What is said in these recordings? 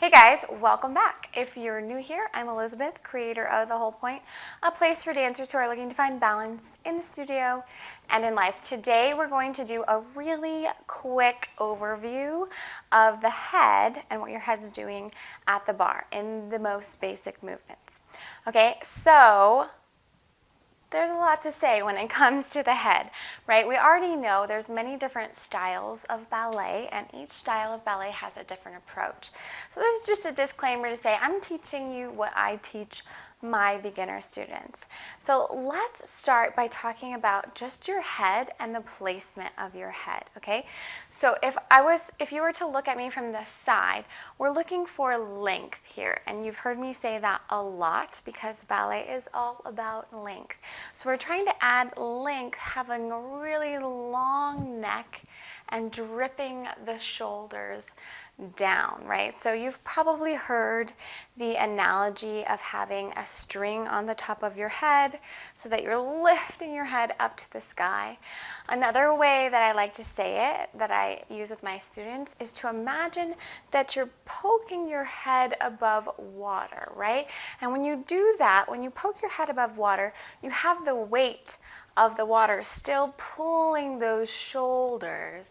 Hey guys, welcome back. If you're new here, I'm Elizabeth, creator of The Whole Point, a place for dancers who are looking to find balance in the studio and in life. Today we're going to do a really quick overview of the head and what your head's doing at the bar in the most basic movements. Okay, so there's a lot to say when it comes to the head, right? We already know there's many different styles of ballet, and each style of ballet has a different approach. So this is just a disclaimer to say I'm teaching you what I teach my beginner students. So let's start by talking about just your head and the placement of your head, okay? So if you were to look at me from the side, we're looking for length here, and you've heard me say that a lot because ballet is all about length. So we're trying to add length, having a really long neck and dripping the shoulders down, right? So you've probably heard the analogy of having a string on the top of your head so that you're lifting your head up to the sky. Another way that I like to say it, that I use with my students, is to imagine that you're poking your head above water, right? And when you do that, when you poke your head above water, you have the weight of the water still pulling those shoulders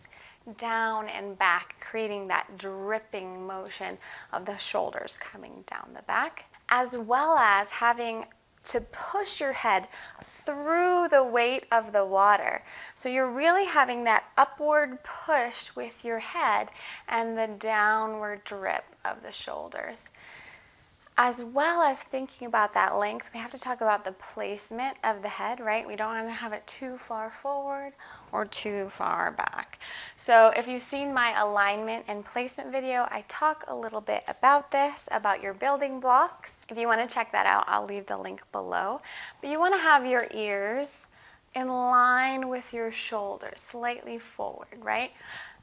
down and back, creating that dripping motion of the shoulders coming down the back, as well as having to push your head through the weight of the water. So you're really having that upward push with your head and the downward drip of the shoulders. As well as thinking about that length, we have to talk about the placement of the head, right? We don't want to have it too far forward or too far back. So if you've seen my alignment and placement video, I talk a little bit about this, about your building blocks. If you want to check that out, I'll leave the link below. But you want to have your ears in line with your shoulders, slightly forward, right?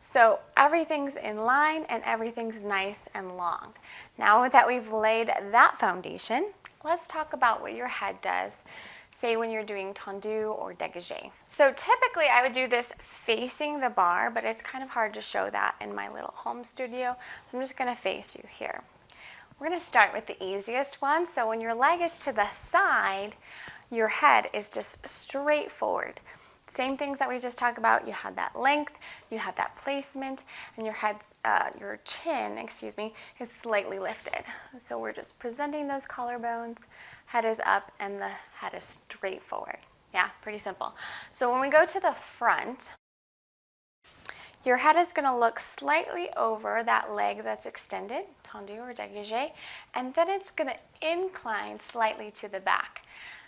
So everything's in line and everything's nice and long. Now that we've laid that foundation, let's talk about what your head does, say when you're doing tendu or dégagé. So typically I would do this facing the bar, but it's kind of hard to show that in my little home studio, so I'm just going to face you here. We're going to start with the easiest one. So when your leg is to the side, your head is just straight forward. Same things that we just talked about. You had that length, you had that placement, and your chin, is slightly lifted. So we're just presenting those collarbones, head is up, and the head is straight forward. Yeah, pretty simple. So when we go to the front, your head is going to look slightly over that leg that's extended, tendu or dégagé, and then it's going to incline slightly to the back.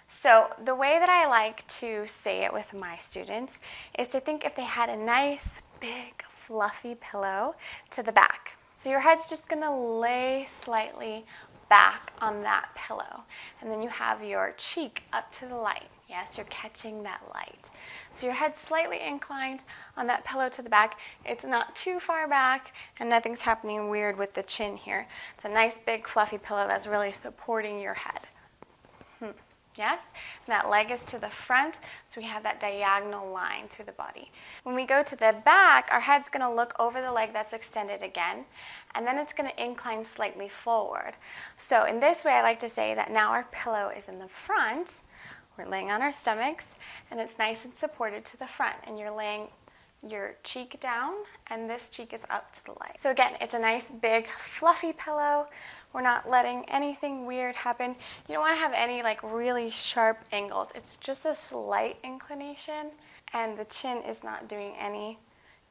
So the way that I like to say it with my students is to think if they had a nice, big, fluffy pillow to the back. So your head's just going to lay slightly back on that pillow. And then you have your cheek up to the light. Yes, you're catching that light. So your head's slightly inclined on that pillow to the back. It's not too far back, and nothing's happening weird with the chin here. It's a nice, big, fluffy pillow that's really supporting your head. Yes, and that leg is to the front, so we have that diagonal line through the body. When we go to the back, our head's going to look over the leg that's extended again, and then it's going to incline slightly forward. So in this way, I like to say that now our pillow is in the front, we're laying on our stomachs, and it's nice and supported to the front, and you're laying your cheek down, and this cheek is up to the light. So again, it's a nice, big, fluffy pillow. We're not letting anything weird happen. You don't want to have any really sharp angles. It's just a slight inclination, and the chin is not doing any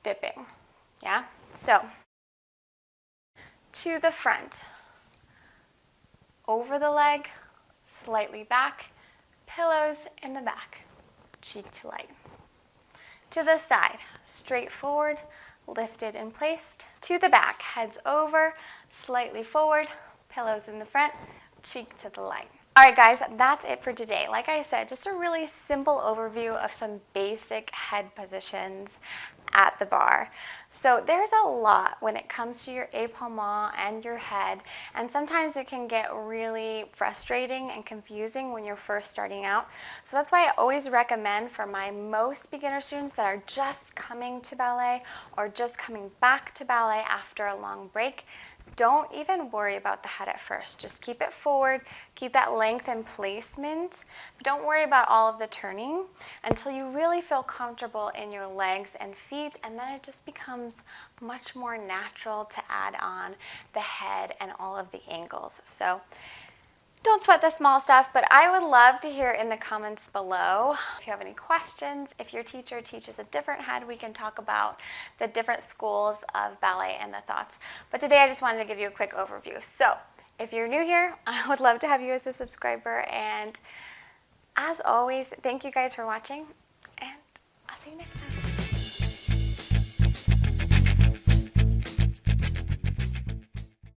dipping. Yeah? So, to the front, over the leg, slightly back, pillows in the back, cheek to light. To the side, straight forward, lifted and placed. To the back, heads over, slightly forward, pillows in the front, cheek to the light. All right, guys, that's it for today. Like I said, just a really simple overview of some basic head positions at the bar. So there's a lot when it comes to your épaulement and your head, and sometimes it can get really frustrating and confusing when you're first starting out. So that's why I always recommend for my most beginner students that are just coming to ballet or just coming back to ballet after a long break, Don't even worry about the head at first. Just keep it forward, keep that length and placement. But don't worry about all of the turning until you really feel comfortable in your legs and feet, and then it just becomes much more natural to add on the head and all of the angles. So don't sweat the small stuff, but I would love to hear in the comments below if you have any questions. If your teacher teaches a different head, we can talk about the different schools of ballet and the thoughts. But today I just wanted to give you a quick overview. So if you're new here, I would love to have you as a subscriber. And as always, thank you guys for watching, and I'll see you next time.